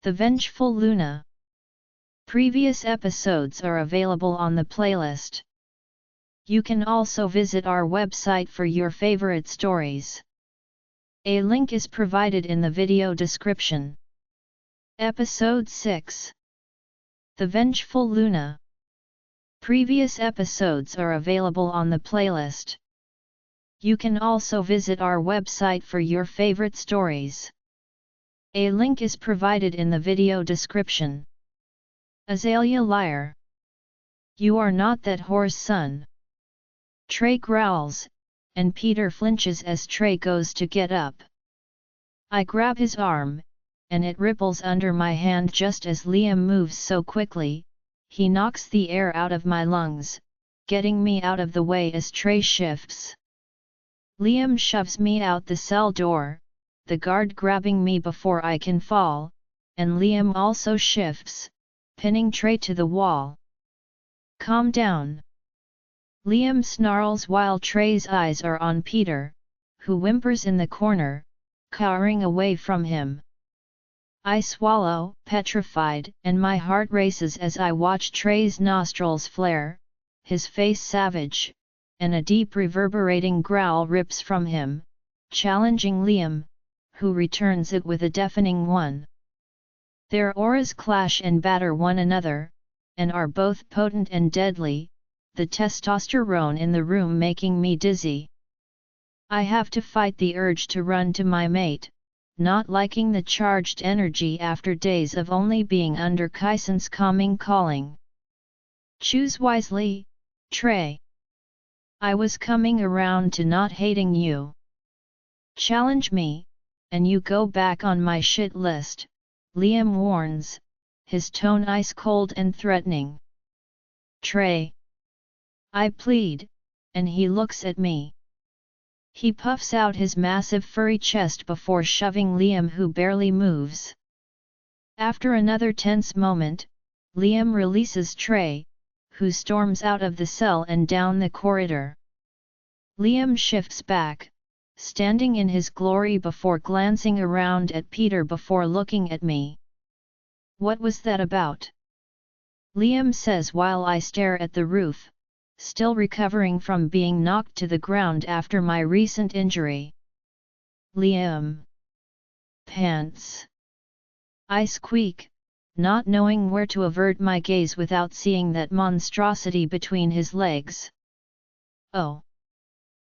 The Vengeful Luna. Previous episodes are available on the playlist. You can also visit our website for your favorite stories. A link is provided in the video description. Episode 6. The Vengeful Luna. Previous episodes are available on the playlist. You can also visit our website for your favorite stories. A link is provided in the video description. Azalea liar. You are not that whore's son. Trey growls, and Peter flinches as Trey goes to get up. I grab his arm, and it ripples under my hand just as Liam moves so quickly. He knocks the air out of my lungs, getting me out of the way as Trey shifts. Liam shoves me out the cell door, the guard grabbing me before I can fall, and Liam also shifts, pinning Trey to the wall. Calm down. Liam snarls while Trey's eyes are on Peter, who whimpers in the corner, cowering away from him. I swallow, petrified, and my heart races as I watch Trey's nostrils flare, his face savage, and a deep reverberating growl rips from him, challenging Liam, who returns it with a deafening one. Their auras clash and batter one another, and are both potent and deadly, the testosterone in the room making me dizzy. I have to fight the urge to run to my mate, not liking the charged energy after days of only being under Kyson's calming calling. Choose wisely, Trey. I was coming around to not hating you. Challenge me, and you go back on my shit list, Liam warns, his tone ice cold and threatening. Trey. I plead, and he looks at me. He puffs out his massive furry chest before shoving Liam, who barely moves. After another tense moment, Liam releases Trey, who storms out of the cell and down the corridor. Liam shifts back, standing in his glory before glancing around at Peter before looking at me. What was that about? Liam says while I stare at the roof, still recovering from being knocked to the ground after my recent injury. Liam. Pants. I squeak, not knowing where to avert my gaze without seeing that monstrosity between his legs. Oh.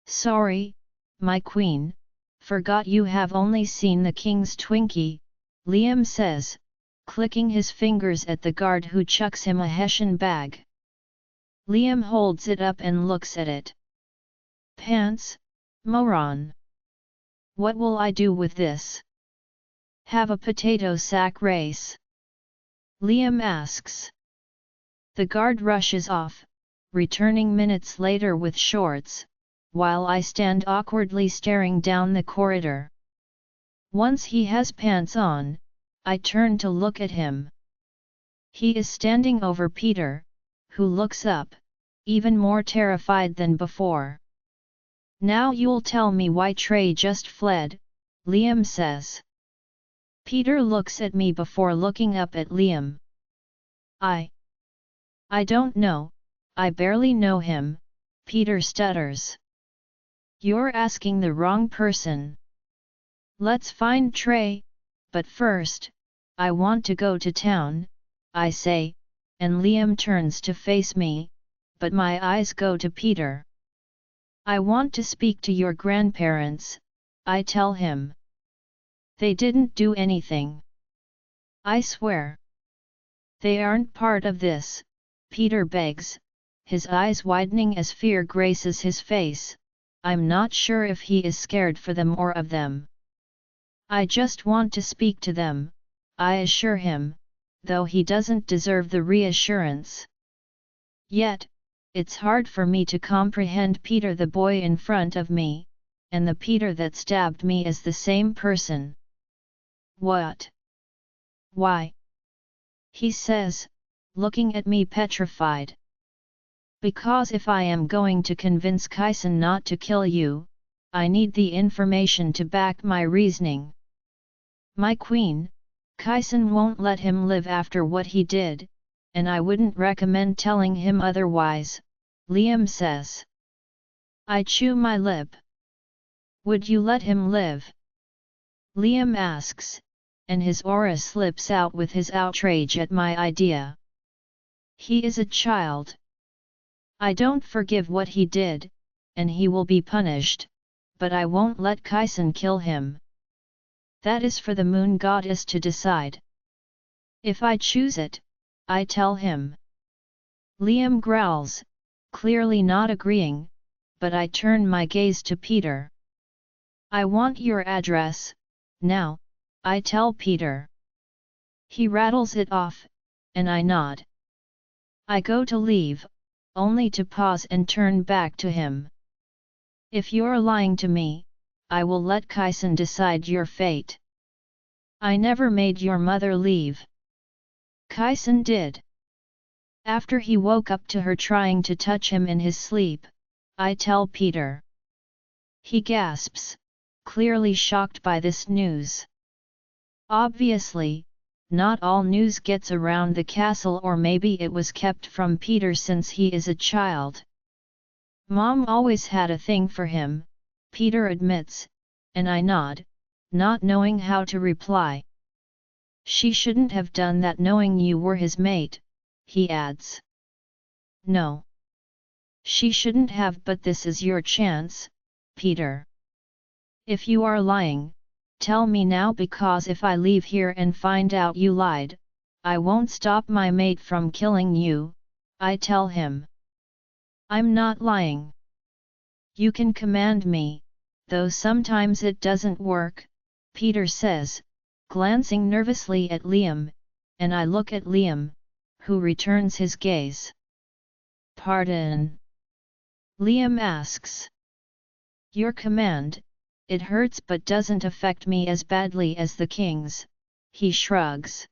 Sorry, my queen, forgot you have only seen the king's Twinkie, Liam says, clicking his fingers at the guard who chucks him a Hessian bag. Liam holds it up and looks at it. Pants, moron. What will I do with this? Have a potato sack race? Liam asks. The guard rushes off, returning minutes later with shorts, while I stand awkwardly staring down the corridor. Once he has pants on, I turn to look at him. He is standing over Peter, who looks up, even more terrified than before. Now you'll tell me why Trey just fled, Liam says. Peter looks at me before looking up at Liam. I don't know, I barely know him, Peter stutters. You're asking the wrong person. Let's find Trey, but first, I want to go to town, I say, and Liam turns to face me, but my eyes go to Peter. I want to speak to your grandparents, I tell him. They didn't do anything. I swear. They aren't part of this, Peter begs, his eyes widening as fear graces his face. I'm not sure if he is scared for them or of them. I just want to speak to them, I assure him, though he doesn't deserve the reassurance. Yet, it's hard for me to comprehend Peter the boy in front of me, and the Peter that stabbed me as the same person. What? Why? He says, looking at me petrified. Because if I am going to convince Kyson not to kill you, I need the information to back my reasoning. My queen, Kyson won't let him live after what he did, and I wouldn't recommend telling him otherwise, Liam says. I chew my lip. Would you let him live? Liam asks, and his aura slips out with his outrage at my idea. He is a child. I don't forgive what he did, and he will be punished, but I won't let Kyson kill him. That is for the moon goddess to decide. If I choose it, I tell him. Liam growls, clearly not agreeing, but I turn my gaze to Peter. I want your address, now, I tell Peter. He rattles it off, and I nod. I go to leave, only to pause and turn back to him. If you're lying to me, I will let Kyson decide your fate. I never made your mother leave. Kyson did. After he woke up to her trying to touch him in his sleep, I tell Peter. He gasps, clearly shocked by this news. Obviously, not all news gets around the castle, or maybe it was kept from Peter since he is a child. Mom always had a thing for him, Peter admits, and I nod, not knowing how to reply. She shouldn't have done that knowing you were his mate, he adds. No. She shouldn't have, but this is your chance, Peter. If you are lying, tell me now, because if I leave here and find out you lied, I won't stop my mate from killing you, I tell him. I'm not lying. You can command me, though sometimes it doesn't work, Peter says, glancing nervously at Liam, and I look at Liam, who returns his gaze. Pardon? Liam asks. Your command, it hurts but doesn't affect me as badly as the king's, he shrugs.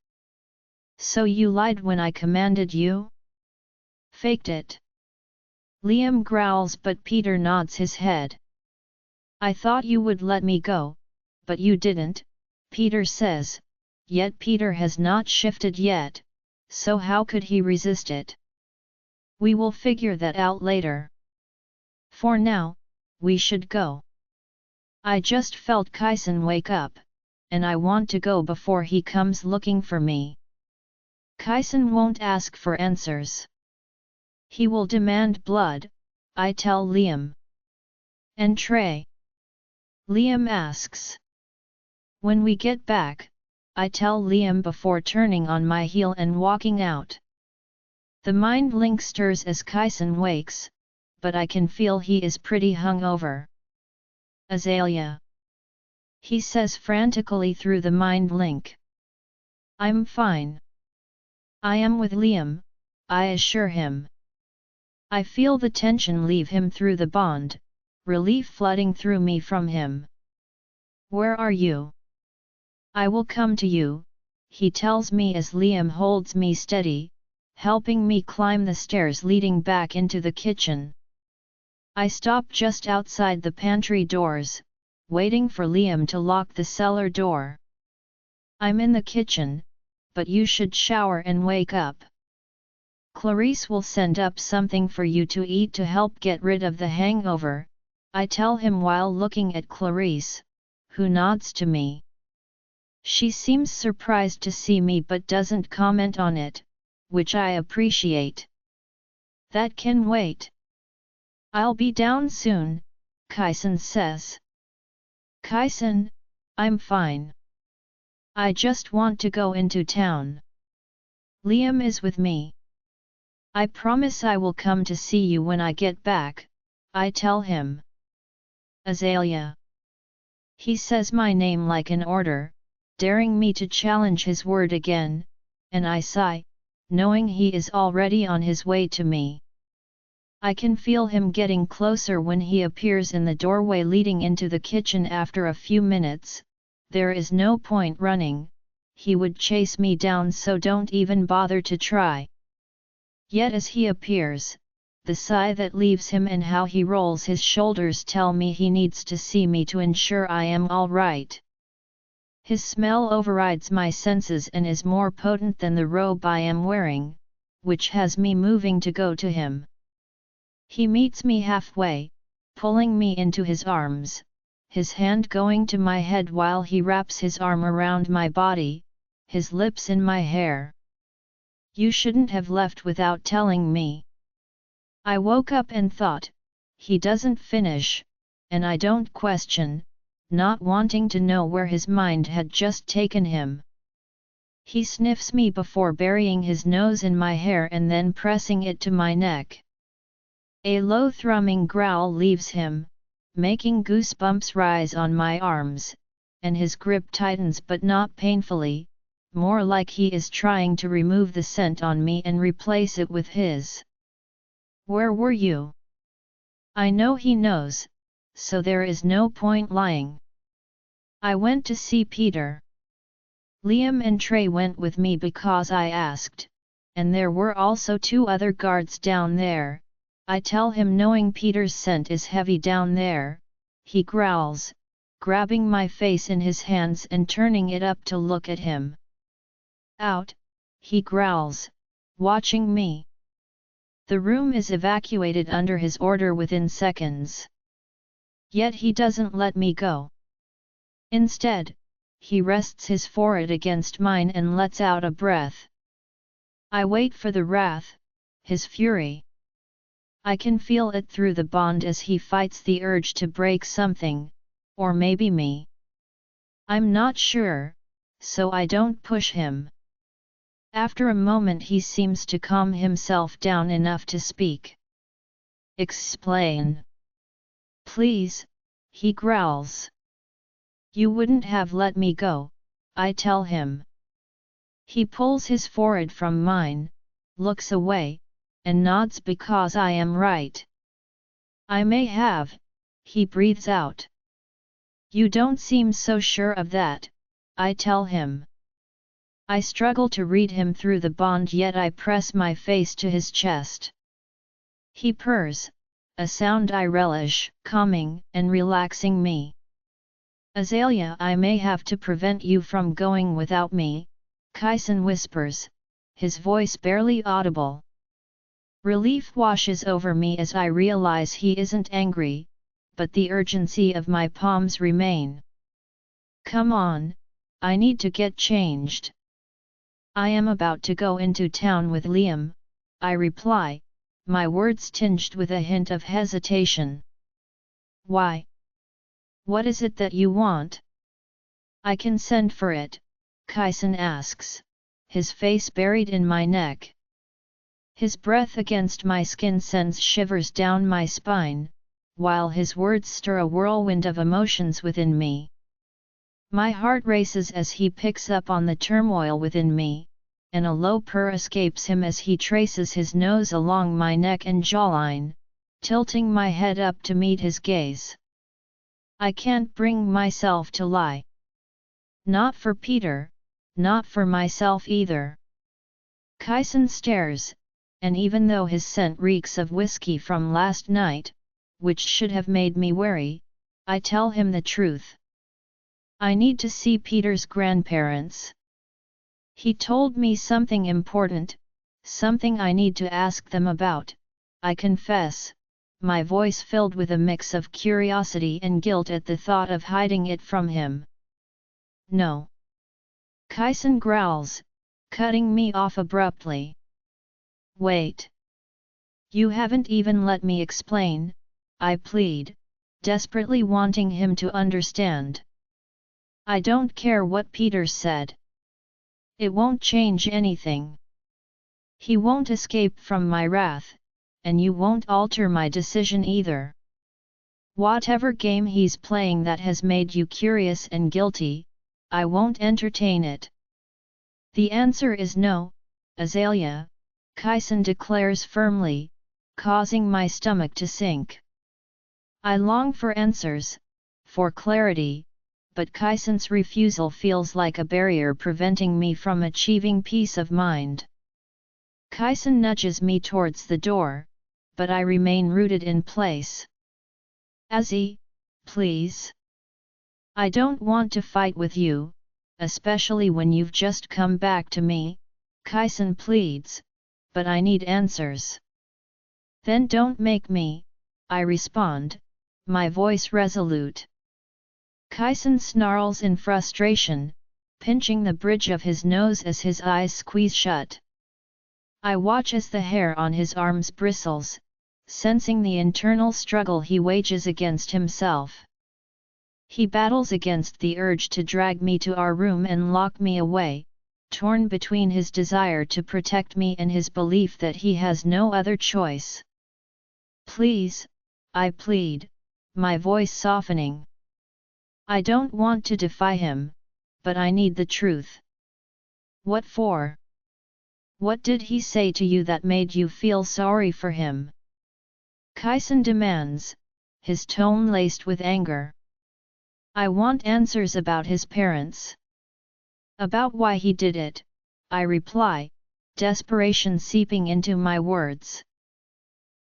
So you lied when I commanded you? Faked it. Liam growls, but Peter nods his head. I thought you would let me go, but you didn't, Peter says, yet Peter has not shifted yet, so how could he resist it? We will figure that out later. For now, we should go. I just felt Kyson wake up, and I want to go before he comes looking for me. Kyson won't ask for answers. He will demand blood, I tell Liam. And Trey? Liam asks. When we get back, I tell Liam before turning on my heel and walking out. The mind link stirs as Kyson wakes, but I can feel he is pretty hungover. Azalea. He says frantically through the mind link. I'm fine. I am with Liam, I assure him. I feel the tension leave him through the bond, relief flooding through me from him. Where are you? I will come to you, he tells me as Liam holds me steady, helping me climb the stairs leading back into the kitchen. I stop just outside the pantry doors, waiting for Liam to lock the cellar door. I'm in the kitchen, but you should shower and wake up. Clarice will send up something for you to eat to help get rid of the hangover, I tell him while looking at Clarice, who nods to me. She seems surprised to see me but doesn't comment on it, which I appreciate. That can wait. I'll be down soon, Kyson says. Kyson, I'm fine. I just want to go into town. Liam is with me. I promise I will come to see you when I get back, I tell him. Azalea. He says my name like an order, daring me to challenge his word again, and I sigh, knowing he is already on his way to me. I can feel him getting closer when he appears in the doorway leading into the kitchen after a few minutes. There is no point running, he would chase me down, so don't even bother to try. Yet as he appears, the sigh that leaves him and how he rolls his shoulders tell me he needs to see me to ensure I am all right. His smell overrides my senses and is more potent than the robe I am wearing, which has me moving to go to him. He meets me halfway, pulling me into his arms, his hand going to my head while he wraps his arm around my body, his lips in my hair. You shouldn't have left without telling me. I woke up and thought, he doesn't finish, and I don't question, not wanting to know where his mind had just taken him. He sniffs me before burying his nose in my hair and then pressing it to my neck. A low thrumming growl leaves him, making goosebumps rise on my arms, and his grip tightens but not painfully, more like he is trying to remove the scent on me and replace it with his. Where were you? I know he knows, so there is no point lying. I went to see Peter. Liam and Trey went with me because I asked, and there were also 2 other guards down there. I tell him knowing Peter's scent is heavy down there. He growls, grabbing my face in his hands and turning it up to look at him. Out, he growls, watching me. The room is evacuated under his order within seconds. Yet he doesn't let me go. Instead, he rests his forehead against mine and lets out a breath. I wait for the wrath, his fury. I can feel it through the bond as he fights the urge to break something, or maybe me. I'm not sure, so I don't push him. After a moment he seems to calm himself down enough to speak. Explain. Please, he growls. You wouldn't have let me go, I tell him. He pulls his forehead from mine, looks away, and nods because I am right. I may have, he breathes out. You don't seem so sure of that, I tell him. I struggle to read him through the bond, yet I press my face to his chest. He purrs, a sound I relish, calming and relaxing me. Azalea, I may have to prevent you from going without me, Kyson whispers, his voice barely audible. Relief washes over me as I realize he isn't angry, but the urgency of my palms remain. Come on, I need to get changed. I am about to go into town with Liam, I reply, my words tinged with a hint of hesitation. Why? What is it that you want? I can send for it, Kyson asks, his face buried in my neck. His breath against my skin sends shivers down my spine, while his words stir a whirlwind of emotions within me. My heart races as he picks up on the turmoil within me, and a low purr escapes him as he traces his nose along my neck and jawline, tilting my head up to meet his gaze. I can't bring myself to lie. Not for Peter, not for myself either. Kyson stares, and even though his scent reeks of whiskey from last night, which should have made me wary, I tell him the truth. I need to see Peter's grandparents. He told me something important, something I need to ask them about, I confess, my voice filled with a mix of curiosity and guilt at the thought of hiding it from him. No. Kyson growls, cutting me off abruptly. Wait. You haven't even let me explain, I plead, desperately wanting him to understand. I don't care what Peter said. It won't change anything. He won't escape from my wrath, and you won't alter my decision either. Whatever game he's playing that has made you curious and guilty, I won't entertain it. The answer is no, Azalea, Kyson declares firmly, causing my stomach to sink. I long for answers, for clarity, but Kyson's refusal feels like a barrier preventing me from achieving peace of mind. Kyson nudges me towards the door, but I remain rooted in place. Azzy, please. I don't want to fight with you, especially when you've just come back to me, Kyson pleads, but I need answers. Then don't make me, I respond, my voice resolute. Kyson snarls in frustration, pinching the bridge of his nose as his eyes squeeze shut. I watch as the hair on his arms bristles, sensing the internal struggle he wages against himself. He battles against the urge to drag me to our room and lock me away, torn between his desire to protect me and his belief that he has no other choice. Please, I plead, my voice softening. I don't want to defy him, but I need the truth. What for? What did he say to you that made you feel sorry for him? Kyson demands, his tone laced with anger. I want answers about his parents. About why he did it, I reply, desperation seeping into my words.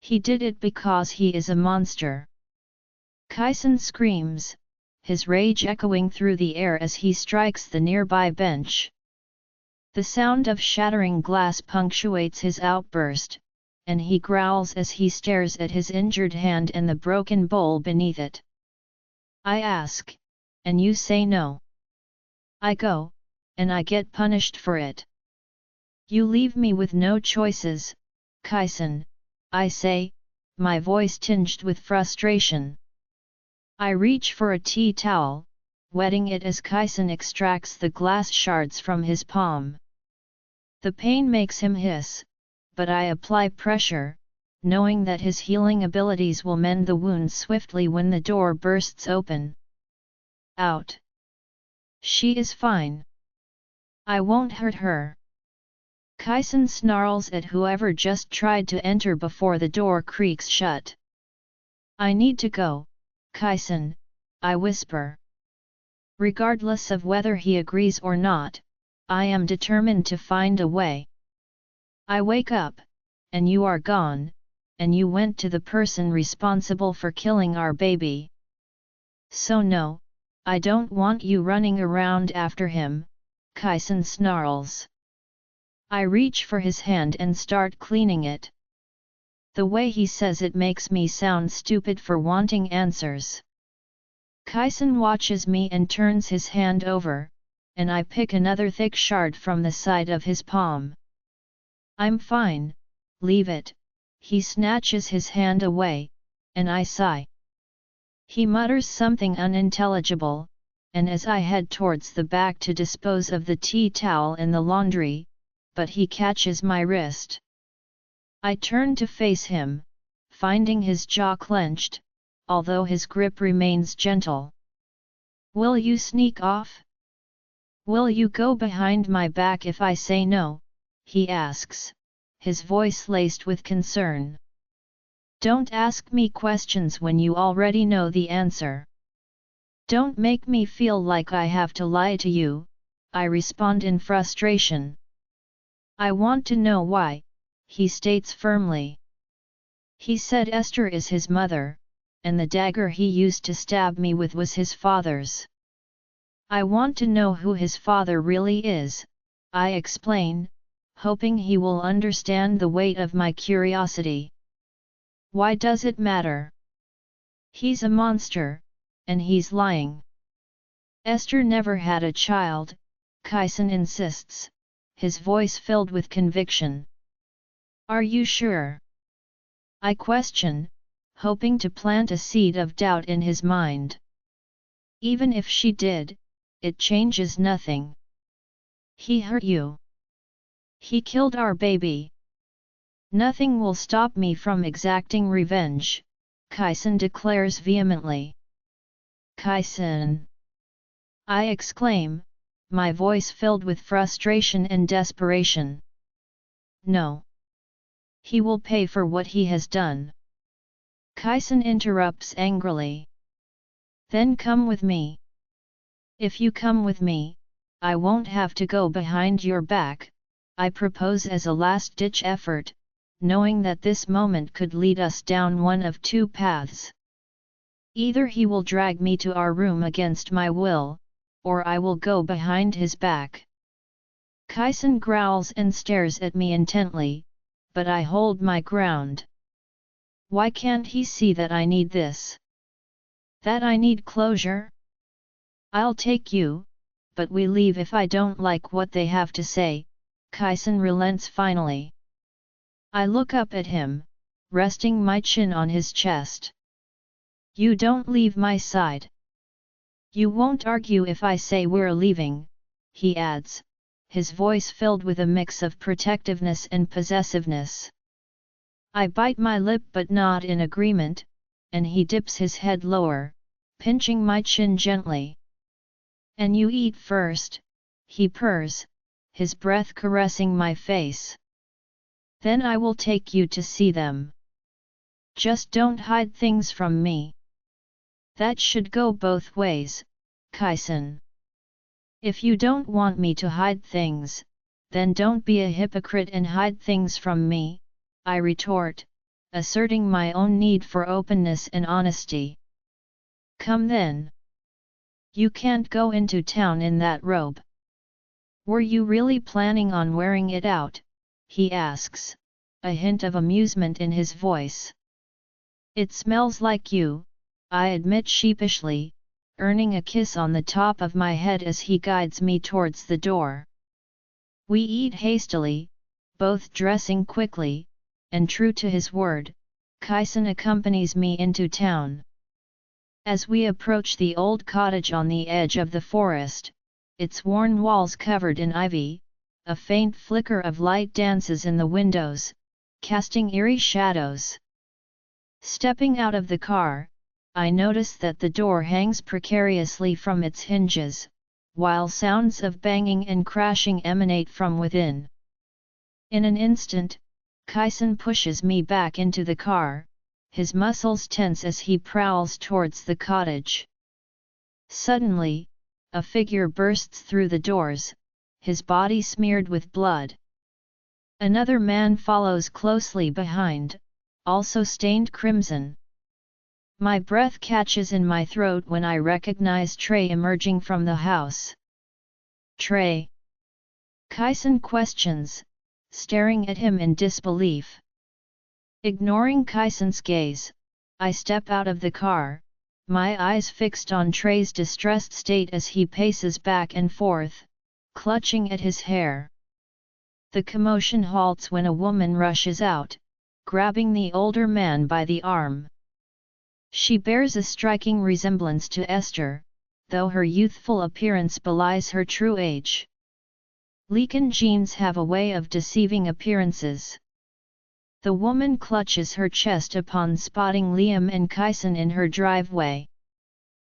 He did it because he is a monster. Kyson screams, his rage echoing through the air as he strikes the nearby bench. The sound of shattering glass punctuates his outburst, and he growls as he stares at his injured hand and the broken bowl beneath it. I ask, and you say no. I go, and I get punished for it. You leave me with no choices, Kyson, I say, my voice tinged with frustration. I reach for a tea towel, wetting it as Kyson extracts the glass shards from his palm. The pain makes him hiss, but I apply pressure, knowing that his healing abilities will mend the wound swiftly when the door bursts open. Out. She is fine. I won't hurt her. Kyson snarls at whoever just tried to enter before the door creaks shut. I need to go, Kyson, I whisper. Regardless of whether he agrees or not, I am determined to find a way. I wake up, and you are gone, and you went to the person responsible for killing our baby. So no, I don't want you running around after him, Kyson snarls. I reach for his hand and start cleaning it. The way he says it makes me sound stupid for wanting answers. Kyson watches me and turns his hand over, and I pick another thick shard from the side of his palm. I'm fine, leave it, he snatches his hand away, and I sigh. He mutters something unintelligible, and as I head towards the back to dispose of the tea towel in the laundry, but he catches my wrist. I turn to face him, finding his jaw clenched, although his grip remains gentle. Will you sneak off? Will you go behind my back if I say no? He asks, his voice laced with concern. Don't ask me questions when you already know the answer. Don't make me feel like I have to lie to you, I respond in frustration. I want to know why, he states firmly. He said Esther is his mother, and the dagger he used to stab me with was his father's. I want to know who his father really is, I explain, hoping he will understand the weight of my curiosity. Why does it matter? He's a monster, and he's lying. Esther never had a child, Kyson insists, his voice filled with conviction. Are you sure? I question, hoping to plant a seed of doubt in his mind. Even if she did, it changes nothing. He hurt you. He killed our baby. Nothing will stop me from exacting revenge, Kyson declares vehemently. Kyson! I exclaim, my voice filled with frustration and desperation. No. He will pay for what he has done. Kyson interrupts angrily. Then come with me. If you come with me, I won't have to go behind your back, I propose as a last-ditch effort, knowing that this moment could lead us down one of two paths. Either he will drag me to our room against my will, or I will go behind his back. Kyson growls and stares at me intently, but I hold my ground. Why can't he see that I need this? That I need closure? I'll take you, but we leave if I don't like what they have to say. Kyson relents finally. I look up at him, resting my chin on his chest. You don't leave my side. You won't argue if I say we're leaving, he adds, his voice filled with a mix of protectiveness and possessiveness. I bite my lip but nod in agreement, and he dips his head lower, pinching my chin gently. And you eat first, he purrs, his breath caressing my face. Then I will take you to see them. Just don't hide things from me. That should go both ways, Kyson. If you don't want me to hide things, then don't be a hypocrite and hide things from me, I retort, asserting my own need for openness and honesty. Come then. You can't go into town in that robe. Were you really planning on wearing it out? He asks, a hint of amusement in his voice. It smells like you, I admit sheepishly, earning a kiss on the top of my head as he guides me towards the door. We eat hastily, both dressing quickly, and true to his word, Kyson accompanies me into town. As we approach the old cottage on the edge of the forest, its worn walls covered in ivy, a faint flicker of light dances in the windows, casting eerie shadows. Stepping out of the car, I notice that the door hangs precariously from its hinges, while sounds of banging and crashing emanate from within. In an instant, Kyson pushes me back into the car, his muscles tense as he prowls towards the cottage. Suddenly, a figure bursts through the doors, his body smeared with blood. Another man follows closely behind, also stained crimson. My breath catches in my throat when I recognize Trey emerging from the house. Trey? Kyson questions, staring at him in disbelief. Ignoring Kyson's gaze, I step out of the car, my eyes fixed on Trey's distressed state as he paces back and forth, clutching at his hair. The commotion halts when a woman rushes out, grabbing the older man by the arm. She bears a striking resemblance to Esther, though her youthful appearance belies her true age. Leakin genes have a way of deceiving appearances. The woman clutches her chest upon spotting Liam and Kyson in her driveway.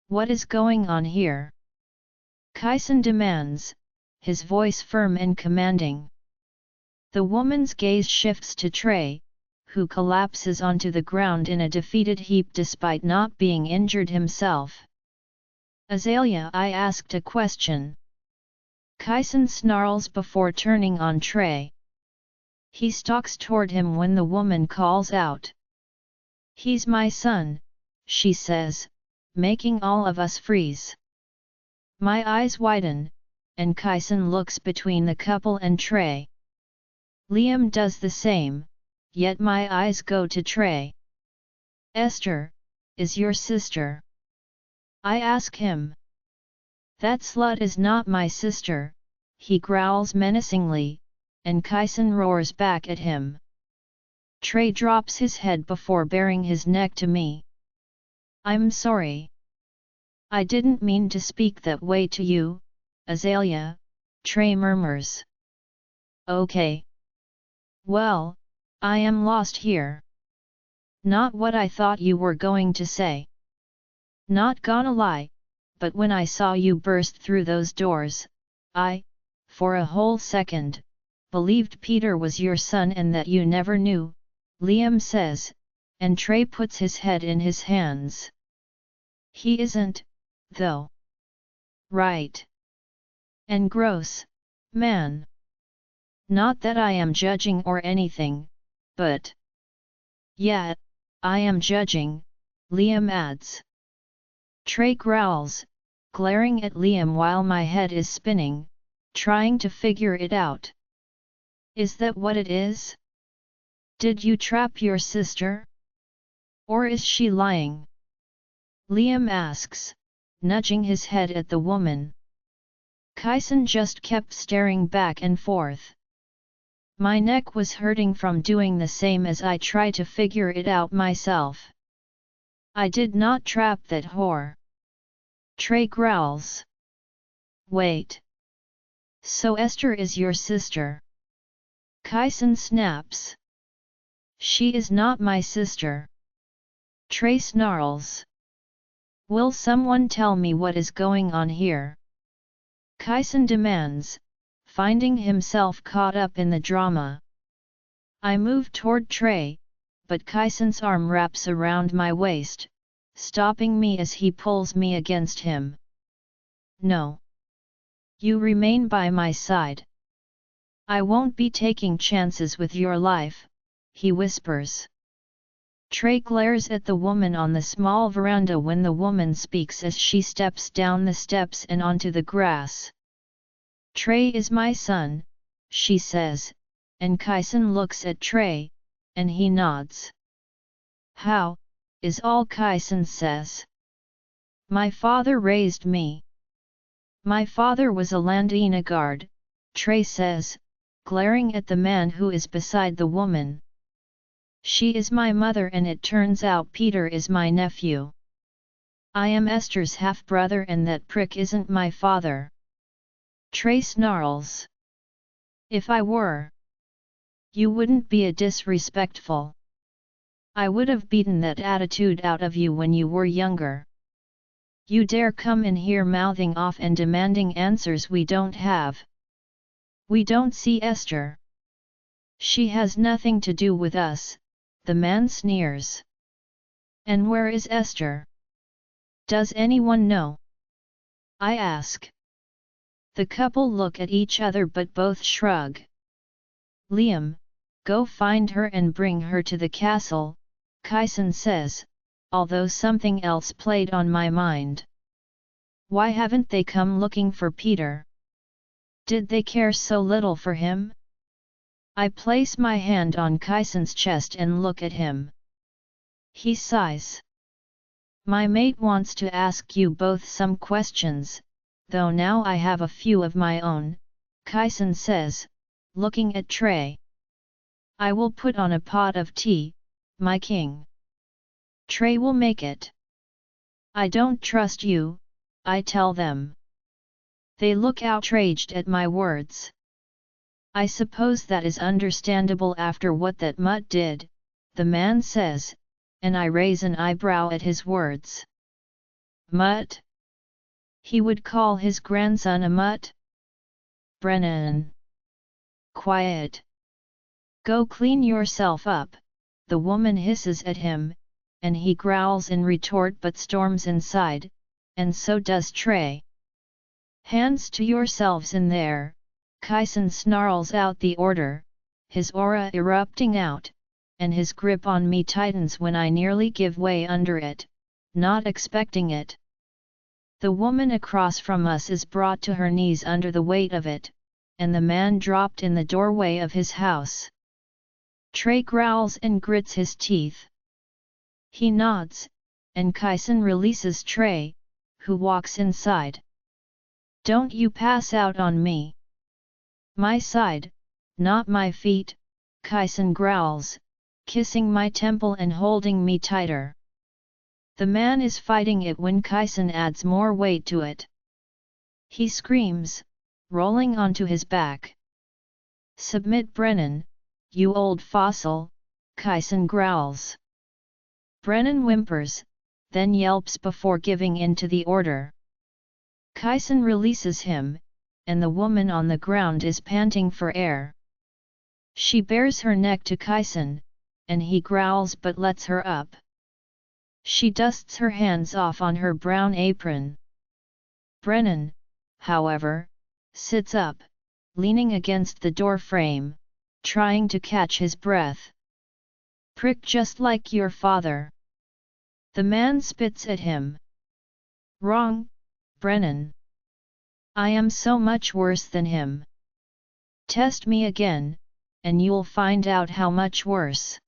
What is going on here? Kyson demands, his voice firm and commanding. The woman's gaze shifts to Trey, who collapses onto the ground in a defeated heap despite not being injured himself. Azalea, I asked a question. Kyson snarls before turning on Trey. He stalks toward him when the woman calls out. He's my son, she says, making all of us freeze. My eyes widen, and Kyson looks between the couple and Trey. Liam does the same, yet my eyes go to Trey. Esther, is your sister? I ask him. That slut is not my sister, he growls menacingly, and Kyson roars back at him. Trey drops his head before baring his neck to me. I'm sorry. I didn't mean to speak that way to you, Azalea, Trey murmurs. Okay. Well, I am lost here. Not what I thought you were going to say. Not gonna lie, but when I saw you burst through those doors, I, for a whole second, believed Peter was your son and that you never knew, Liam says, and Trey puts his head in his hands. He isn't, though. Right. And gross, man. Not that I am judging or anything, but... Yeah, I am judging, Liam adds. Trey growls, glaring at Liam while my head is spinning, trying to figure it out. Is that what it is? Did you trap your sister? Or is she lying? Liam asks, nudging his head at the woman. Kyson just kept staring back and forth. My neck was hurting from doing the same as I try to figure it out myself. I did not trap that whore. Trey growls. Wait. So Esther is your sister? Kyson snaps. She is not my sister. Trey snarls. Will someone tell me what is going on here? Kyson demands, finding himself caught up in the drama. I move toward Trey, but Kyson's arm wraps around my waist, stopping me as he pulls me against him. No. You remain by my side. I won't be taking chances with your life, he whispers. Trey glares at the woman on the small veranda when the woman speaks as she steps down the steps and onto the grass. Trey is my son, she says, and Kyson looks at Trey, and he nods. How, is all Kyson says. My father raised me. My father was a Landina guard, Trey says, glaring at the man who is beside the woman. She is my mother and it turns out Peter is my nephew. I am Esther's half-brother and that prick isn't my father. Trey snarls. If I were, you wouldn't be a disrespectful. I would have beaten that attitude out of you when you were younger. You dare come in here mouthing off and demanding answers we don't have. We don't see Esther. She has nothing to do with us, the man sneers. And where is Esther? Does anyone know? I ask. The couple look at each other but both shrug. Liam, go find her and bring her to the castle, Kyson says, although something else played on my mind. Why haven't they come looking for Peter? Did they care so little for him? I place my hand on Kyson's chest and look at him. He sighs. My mate wants to ask you both some questions, though now I have a few of my own, Kyson says, looking at Trey. I will put on a pot of tea, my king. Trey will make it. I don't trust you, I tell them. They look outraged at my words. I suppose that is understandable after what that mutt did, the man says, and I raise an eyebrow at his words. Mutt? He would call his grandson a mutt? Brennan. Quiet. Go clean yourself up, the woman hisses at him, and he growls in retort but storms inside, and so does Trey. Hands to yourselves in there, Kyson snarls out the order, his aura erupting out, and his grip on me tightens when I nearly give way under it, not expecting it. The woman across from us is brought to her knees under the weight of it, and the man dropped in the doorway of his house. Trey growls and grits his teeth. He nods, and Kyson releases Trey, who walks inside. Don't you pass out on me. My side, not my feet, Kyson growls, kissing my temple and holding me tighter. The man is fighting it when Kyson adds more weight to it. He screams, rolling onto his back. Submit Brennan, you old fossil, Kyson growls. Brennan whimpers, then yelps before giving in to the order. Kyson releases him, and the woman on the ground is panting for air. She bares her neck to Kyson, and he growls but lets her up. She dusts her hands off on her brown apron. Brennan, however, sits up, leaning against the door frame, trying to catch his breath. Prick just like your father. The man spits at him. Wrong, Brennan. I am so much worse than him. Test me again, and you'll find out how much worse.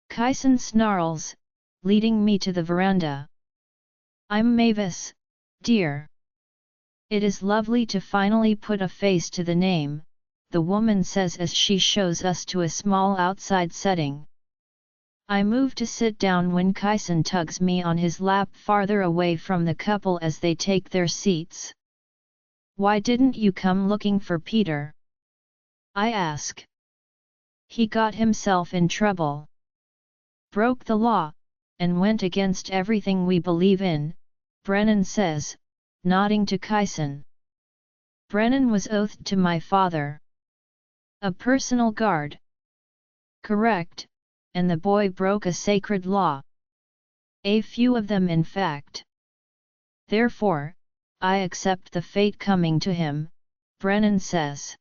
Kyson snarls, leading me to the veranda. I'm Mavis, dear. It is lovely to finally put a face to the name, the woman says as she shows us to a small outside setting. I move to sit down when Kyson tugs me on his lap farther away from the couple as they take their seats. Why didn't you come looking for Peter? I ask. He got himself in trouble. Broke the law, and went against everything we believe in, Brennan says, nodding to Kyson. Brennan was oathed to my father. A personal guard. Correct, and the boy broke a sacred law. A few of them in fact. Therefore, I accept the fate coming to him, Brennan says.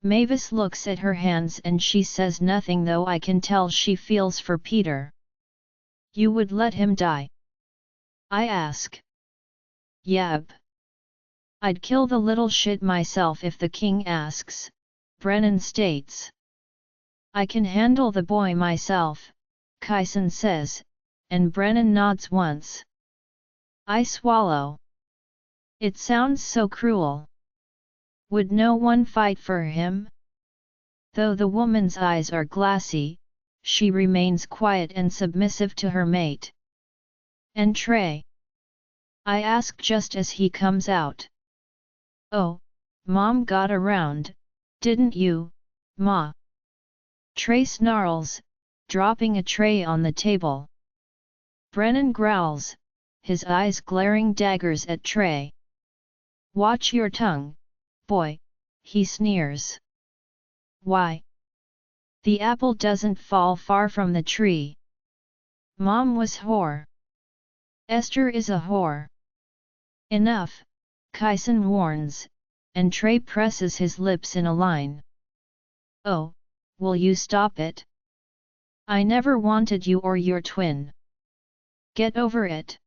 Mavis looks at her hands and she says nothing, though I can tell she feels for Peter. You would let him die? I ask. Yep. I'd kill the little shit myself if the king asks, Brennan states. I can handle the boy myself, Kyson says, and Brennan nods once. I swallow. It sounds so cruel. Would no one fight for him? Though the woman's eyes are glassy, she remains quiet and submissive to her mate. And Trey? I ask just as he comes out. Oh, Mom got around, didn't you, Ma? Trey snarls, dropping a tray on the table. Brennan growls, his eyes glaring daggers at Trey. Watch your tongue, boy, he sneers. Why? The apple doesn't fall far from the tree. Mom was whore. Esther is a whore. Enough, Kyson warns, and Trey presses his lips in a line. Oh, will you stop it? I never wanted you or your twin. Get over it.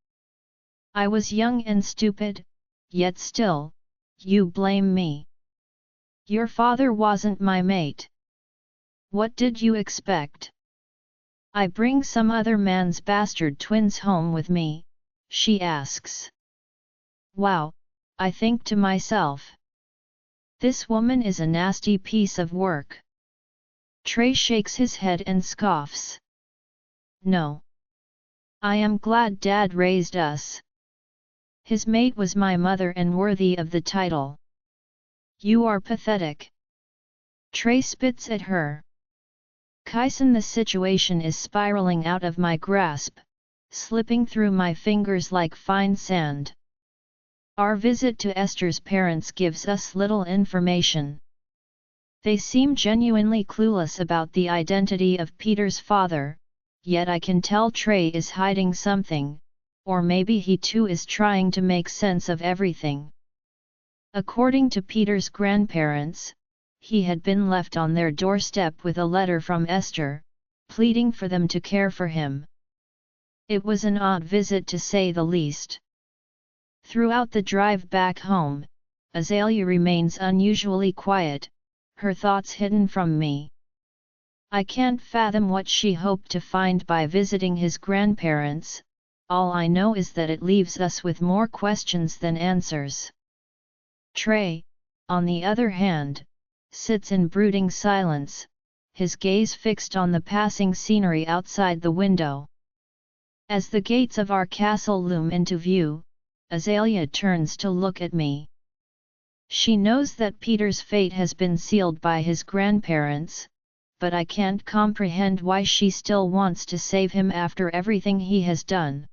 I was young and stupid, yet still, you blame me. Your father wasn't my mate. What did you expect? I bring some other man's bastard twins home with me, she asks. Wow, I think to myself. This woman is a nasty piece of work. Trey shakes his head and scoffs. No. I am glad Dad raised us. His mate was my mother and worthy of the title. You are pathetic. Trey spits at her. Kyson, the situation is spiraling out of my grasp, slipping through my fingers like fine sand. Our visit to Esther's parents gives us little information. They seem genuinely clueless about the identity of Peter's father, yet I can tell Trey is hiding something, or maybe he too is trying to make sense of everything. According to Peter's grandparents, he had been left on their doorstep with a letter from Esther, pleading for them to care for him. It was an odd visit to say the least. Throughout the drive back home, Azalea remains unusually quiet, her thoughts hidden from me. I can't fathom what she hoped to find by visiting his grandparents, all I know is that it leaves us with more questions than answers. Trey, on the other hand, sits in brooding silence, his gaze fixed on the passing scenery outside the window. As the gates of our castle loom into view, Azalea turns to look at me. She knows that Peter's fate has been sealed by his grandparents, but I can't comprehend why she still wants to save him after everything he has done.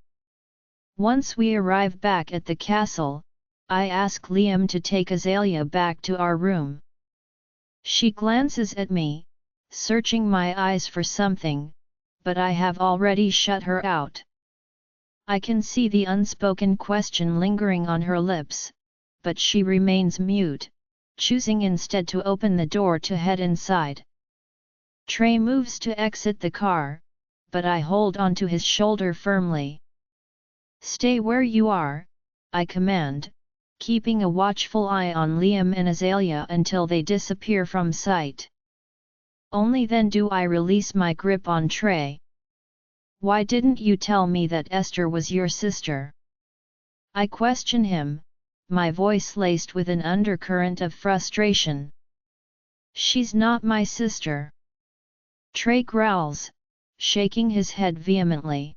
Once we arrive back at the castle, I ask Liam to take Azalea back to our room. She glances at me, searching my eyes for something, but I have already shut her out. I can see the unspoken question lingering on her lips, but she remains mute, choosing instead to open the door to head inside. Trey moves to exit the car, but I hold onto his shoulder firmly. Stay where you are, I command, keeping a watchful eye on Liam and Azalea until they disappear from sight. Only then do I release my grip on Trey. Why didn't you tell me that Esther was your sister? I question him, my voice laced with an undercurrent of frustration. She's not my sister. Trey growls, shaking his head vehemently.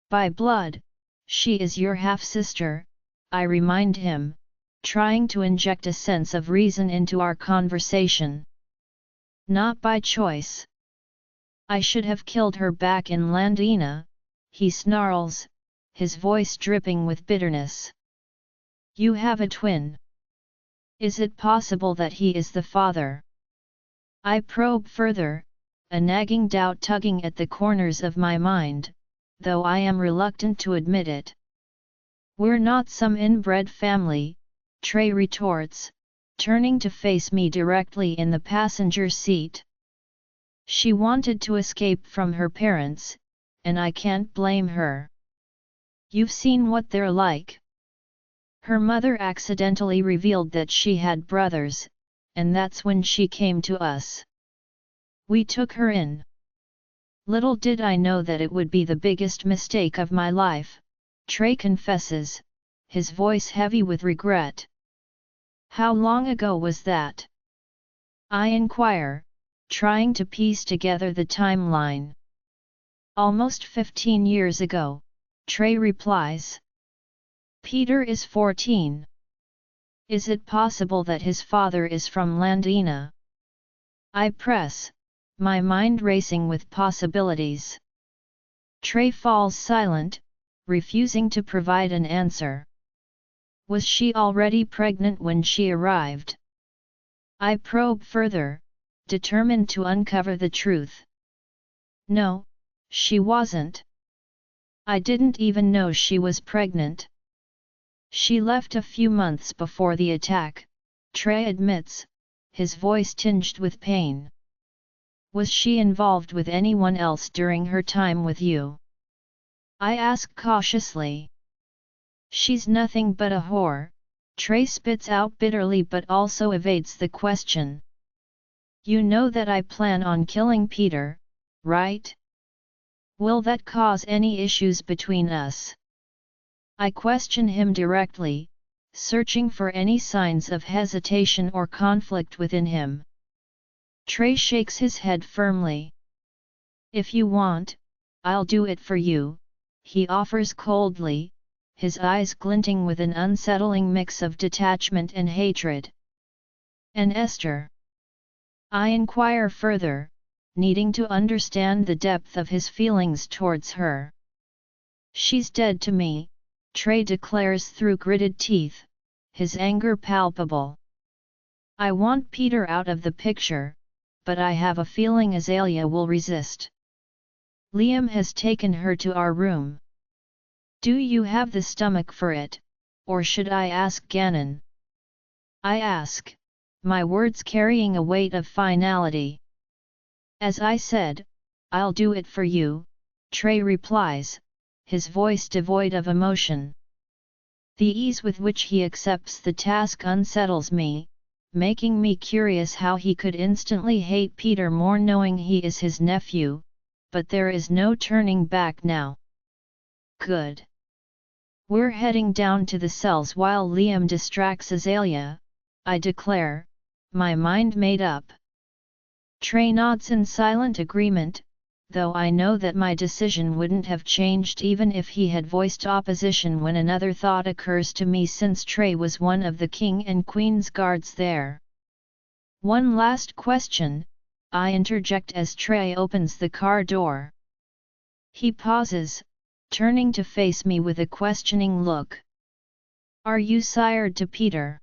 By blood, she is your half-sister, I remind him, trying to inject a sense of reason into our conversation. Not by choice. I should have killed her back in Landina, he snarls, his voice dripping with bitterness. You have a twin. Is it possible that he is the father? I probe further, a nagging doubt tugging at the corners of my mind, though I am reluctant to admit it. We're not some inbred family, Trey retorts, turning to face me directly in the passenger seat. She wanted to escape from her parents, and I can't blame her. You've seen what they're like. Her mother accidentally revealed that she had brothers, and that's when she came to us. We took her in. Little did I know that it would be the biggest mistake of my life, Trey confesses, his voice heavy with regret. How long ago was that? I inquire, trying to piece together the timeline. Almost 15 years ago, Trey replies. Peter is 14. Is it possible that his father is from Landina? I press, my mind racing with possibilities. Trey falls silent, refusing to provide an answer. Was she already pregnant when she arrived? I probe further, determined to uncover the truth. No, she wasn't. I didn't even know she was pregnant. She left a few months before the attack, Trey admits, his voice tinged with pain. Was she involved with anyone else during her time with you? I ask cautiously. She's nothing but a whore, Trey spits out bitterly but also evades the question. You know that I plan on killing Peter, right? Will that cause any issues between us? I question him directly, searching for any signs of hesitation or conflict within him. Trey shakes his head firmly. If you want, I'll do it for you, he offers coldly, his eyes glinting with an unsettling mix of detachment and hatred. And Esther? I inquire further, needing to understand the depth of his feelings towards her. She's dead to me, Trey declares through gritted teeth, his anger palpable. I want Peter out of the picture, but I have a feeling Azalea will resist. Liam has taken her to our room. Do you have the stomach for it, or should I ask Gannon? I ask, my words carrying a weight of finality. As I said, I'll do it for you, Trey replies, his voice devoid of emotion. The ease with which he accepts the task unsettles me, making me curious how he could instantly hate Peter more knowing he is his nephew, but there is no turning back now. Good. We're heading down to the cells while Liam distracts Azalea, I declare, my mind made up. Trey nods in silent agreement, though I know that my decision wouldn't have changed even if he had voiced opposition when another thought occurs to me since Trey was one of the King and Queen's guards there. One last question, I interject as Trey opens the car door. He pauses, turning to face me with a questioning look. Are you sired to Peter?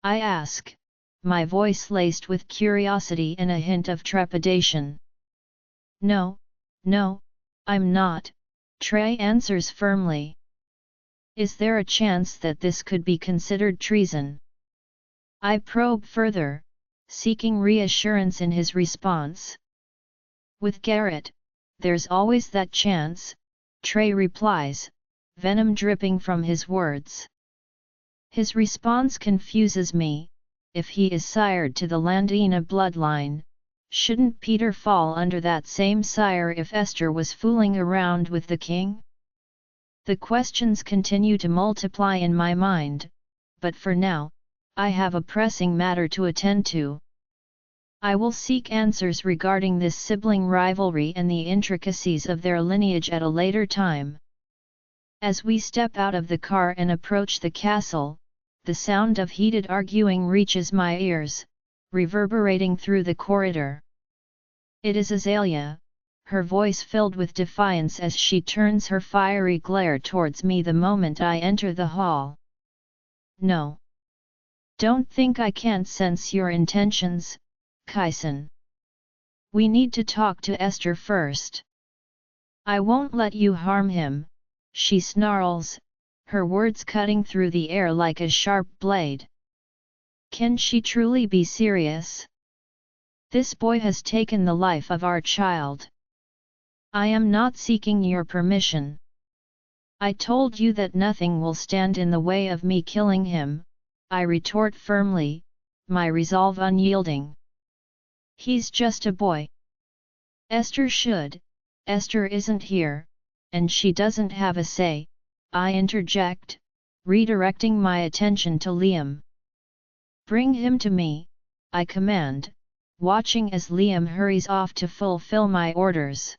I ask, my voice laced with curiosity and a hint of trepidation. No, I'm not, Trey answers firmly. Is there a chance that this could be considered treason? I probe further, seeking reassurance in his response. With Garrett, there's always that chance, Trey replies, venom dripping from his words. His response confuses me. If he is sired to the Landina bloodline, shouldn't Peter fall under that same sire if Esther was fooling around with the king? The questions continue to multiply in my mind, but for now, I have a pressing matter to attend to. I will seek answers regarding this sibling rivalry and the intricacies of their lineage at a later time. As we step out of the car and approach the castle, the sound of heated arguing reaches my ears, reverberating through the corridor. It is Azalea, her voice filled with defiance as she turns her fiery glare towards me the moment I enter the hall. No. Don't think I can't sense your intentions, Kyson. We need to talk to Esther first. I won't let you harm him, she snarls, her words cutting through the air like a sharp blade. Can she truly be serious? This boy has taken the life of our child. I am not seeking your permission. I told you that nothing will stand in the way of me killing him, I retort firmly, my resolve unyielding. He's just a boy. Esther isn't here, and she doesn't have a say, I interject, redirecting my attention to Liam. Bring him to me, I command, watching as Liam hurries off to fulfill my orders.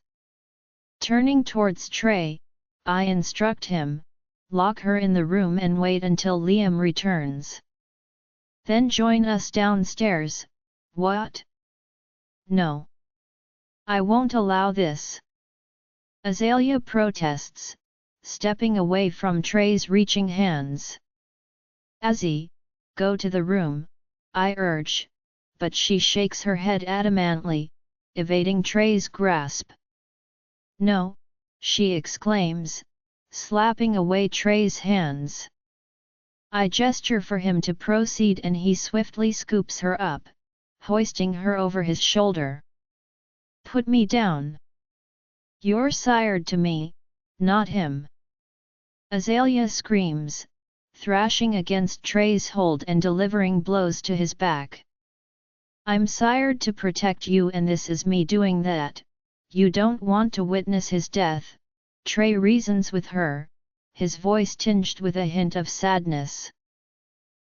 Turning towards Trey, I instruct him, lock her in the room and wait until Liam returns. Then join us downstairs. What? No. I won't allow this. Azalea protests, stepping away from Trey's reaching hands. Azzy, go to the room, I urge, but she shakes her head adamantly, evading Trey's grasp. No, she exclaims, slapping away Trey's hands. I gesture for him to proceed and he swiftly scoops her up, hoisting her over his shoulder. Put me down. You're sired to me, not him. Azalea screams, thrashing against Trey's hold and delivering blows to his back. I'm sired to protect you and this is me doing that. You don't want to witness his death, Trey reasons with her, his voice tinged with a hint of sadness.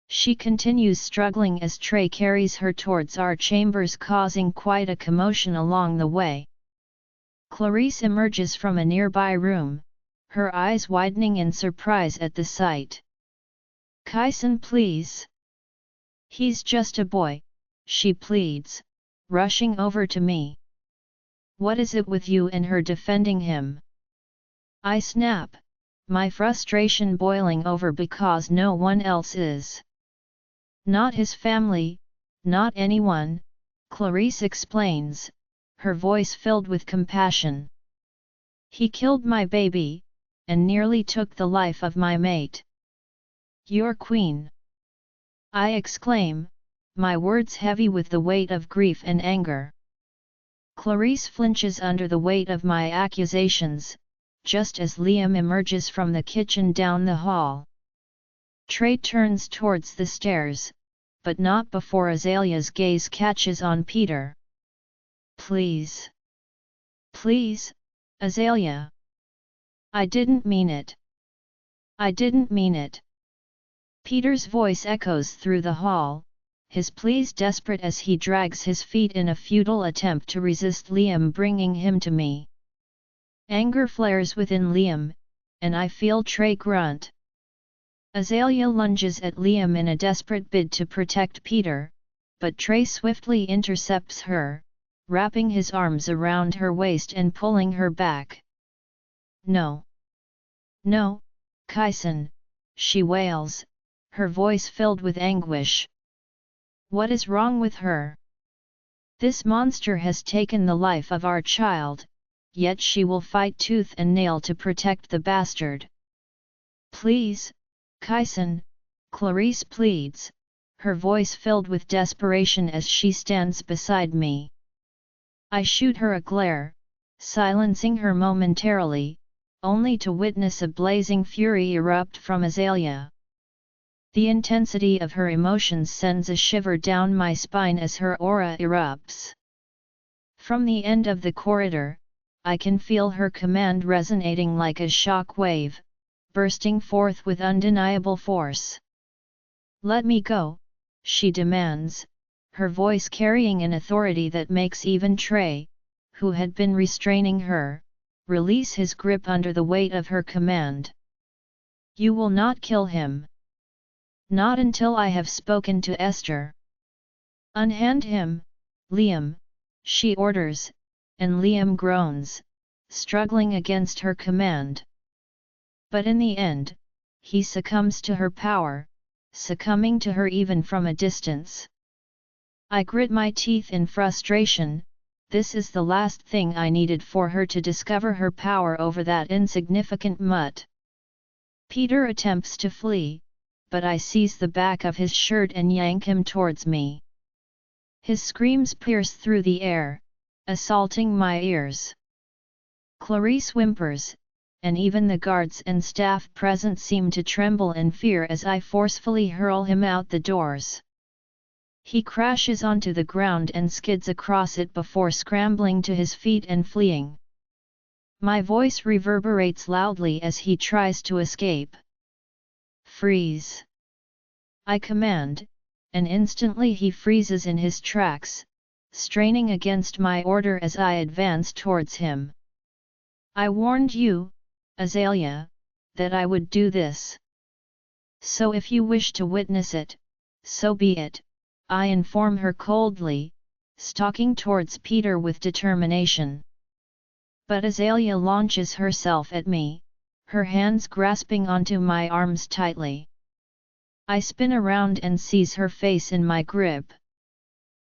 She continues struggling as Trey carries her towards our chambers, causing quite a commotion along the way. Clarice emerges from a nearby room, her eyes widening in surprise at the sight. Kyson, please. He's just a boy, she pleads, rushing over to me. What is it with you and her defending him? I snap, my frustration boiling over because no one else is. Not his family, not anyone, Clarice explains, her voice filled with compassion. He killed my baby, and nearly took the life of my mate. Your queen! I exclaim, my words heavy with the weight of grief and anger. Clarice flinches under the weight of my accusations, just as Liam emerges from the kitchen down the hall. Trey turns towards the stairs, but not before Azalea's gaze catches on Peter. Please. Please, Azalea. I didn't mean it. I didn't mean it. Peter's voice echoes through the hall, his pleas desperate as he drags his feet in a futile attempt to resist Liam bringing him to me. Anger flares within Liam, and I feel Trey grunt. Azalea lunges at Liam in a desperate bid to protect Peter, but Trey swiftly intercepts her, wrapping his arms around her waist and pulling her back. No. No, Kyson, she wails, her voice filled with anguish. What is wrong with her? This monster has taken the life of our child, yet she will fight tooth and nail to protect the bastard. Please, Kyson, Clarice pleads, her voice filled with desperation as she stands beside me. I shoot her a glare, silencing her momentarily, only to witness a blazing fury erupt from Azalea. The intensity of her emotions sends a shiver down my spine as her aura erupts. From the end of the corridor, I can feel her command resonating like a shock wave, bursting forth with undeniable force. "Let me go," she demands, her voice carrying an authority that makes even Trey, who had been restraining her, release his grip under the weight of her command. "You will not kill him. Not until I have spoken to Esther. Unhand him, Liam," she orders, and Liam groans, struggling against her command. But in the end, he succumbs to her power, succumbing to her even from a distance. I grit my teeth in frustration. This is the last thing I needed for her to discover her power over that insignificant mutt. Peter attempts to flee, but I seize the back of his shirt and yank him towards me. His screams pierce through the air, assaulting my ears. Clarice whimpers, and even the guards and staff present seem to tremble in fear as I forcefully hurl him out the doors. He crashes onto the ground and skids across it before scrambling to his feet and fleeing. My voice reverberates loudly as he tries to escape. "Freeze!" I command, and instantly he freezes in his tracks, straining against my order as I advance towards him. "I warned you, Azalea, that I would do this. So if you wish to witness it, so be it," I inform her coldly, stalking towards Peter with determination. But Azalea launches herself at me, her hands grasping onto my arms tightly. I spin around and seize her face in my grip.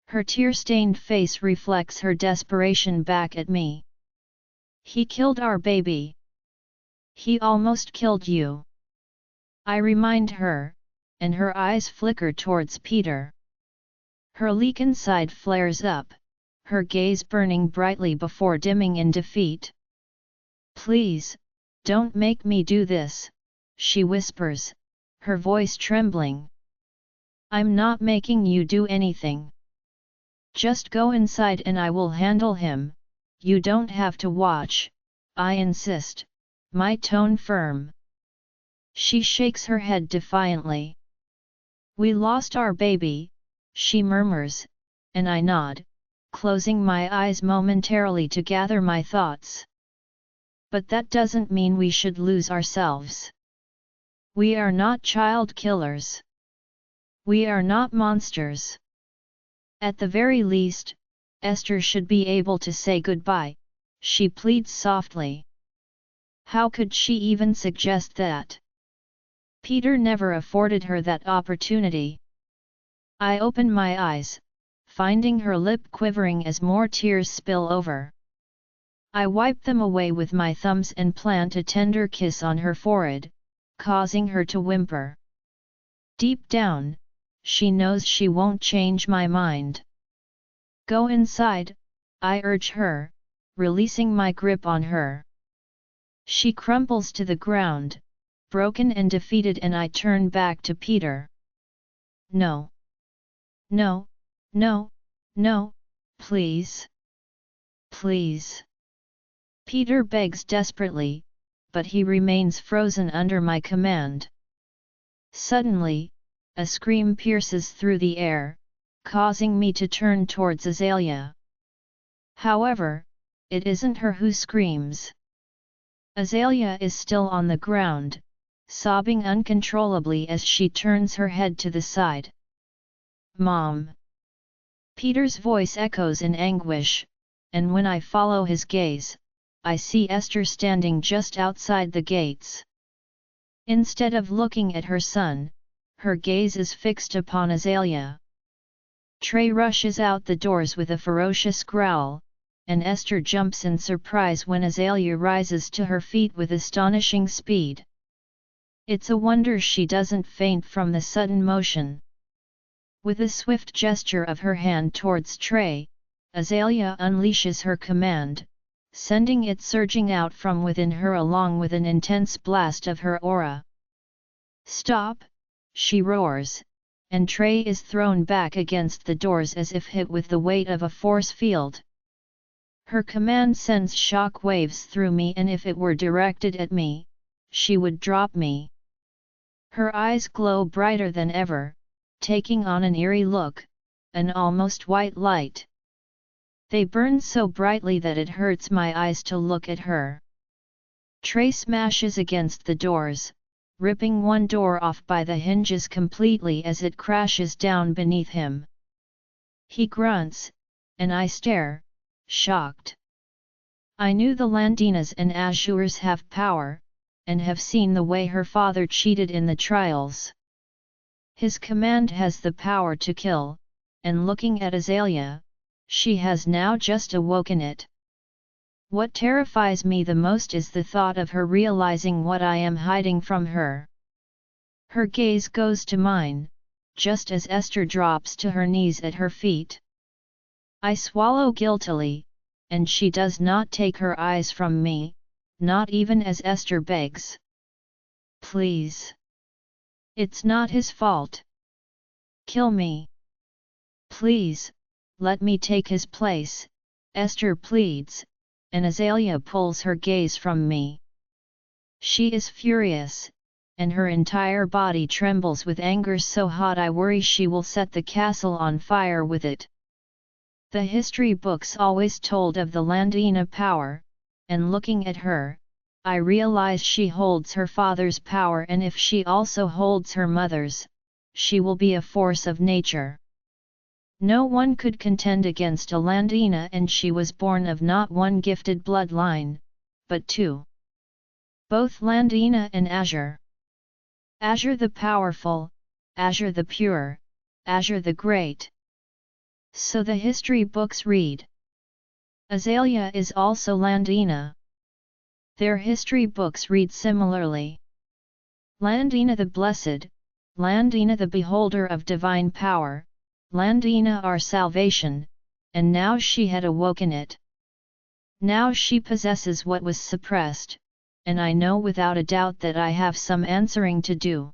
Her tear-stained face reflects her desperation back at me. "He killed our baby. He almost killed you," I remind her, and her eyes flicker towards Peter. Her lichen side flares up, her gaze burning brightly before dimming in defeat. "Please, don't make me do this," she whispers, her voice trembling. "I'm not making you do anything. Just go inside and I will handle him, you don't have to watch," I insist, my tone firm. She shakes her head defiantly. "We lost our baby," she murmurs, and I nod, closing my eyes momentarily to gather my thoughts. "But that doesn't mean we should lose ourselves. We are not child killers. We are not monsters. At the very least, Esther should be able to say goodbye," she pleads softly. "How could she even suggest that? Peter never afforded her that opportunity." I open my eyes, finding her lip quivering as more tears spill over. I wipe them away with my thumbs and plant a tender kiss on her forehead, causing her to whimper. Deep down, she knows she won't change my mind. "Go inside," I urge her, releasing my grip on her. She crumples to the ground, broken and defeated, and I turn back to Peter. "No. No, no, no, please. Please." Peter begs desperately, but he remains frozen under my command. Suddenly, a scream pierces through the air, causing me to turn towards Azalea. However, it isn't her who screams. Azalea is still on the ground, sobbing uncontrollably as she turns her head to the side. "Mom!" Peter's voice echoes in anguish, and when I follow his gaze, I see Esther standing just outside the gates. Instead of looking at her son, her gaze is fixed upon Azalea. Trey rushes out the doors with a ferocious growl, and Esther jumps in surprise when Azalea rises to her feet with astonishing speed. It's a wonder she doesn't faint from the sudden motion. With a swift gesture of her hand towards Trey, Azalea unleashes her command, sending it surging out from within her along with an intense blast of her aura. "Stop!" she roars, and Trey is thrown back against the doors as if hit with the weight of a force field. Her command sends shock waves through me, and if it were directed at me, she would drop me. Her eyes glow brighter than ever, taking on an eerie look, an almost white light. They burn so brightly that it hurts my eyes to look at her. Trey smashes against the doors, ripping one door off by the hinges completely as it crashes down beneath him. He grunts, and I stare, shocked. I knew the Landinas and Azures have power, and have seen the way her father cheated in the trials. His command has the power to kill, and looking at Azalea, she has now just awoken it. What terrifies me the most is the thought of her realizing what I am hiding from her. Her gaze goes to mine, just as Esther drops to her knees at her feet. I swallow guiltily, and she does not take her eyes from me, not even as Esther begs. "Please. It's not his fault. Kill me. Please, let me take his place," Esther pleads, and Azalea pulls her gaze from me. She is furious, and her entire body trembles with anger so hot I worry she will set the castle on fire with it. The history books always told of the Landina power, and looking at her, I realize she holds her father's power, and if she also holds her mother's, she will be a force of nature. No one could contend against a Landina, and she was born of not one gifted bloodline, but two. Both Landina and Azure. Azure the powerful, Azure the pure, Azure the great. So the history books read. Azalea is also Landina. Their history books read similarly. Landina the blessed, Landina the beholder of divine power, Landina our salvation, and now she had awoken it. Now she possesses what was suppressed, and I know without a doubt that I have some answering to do.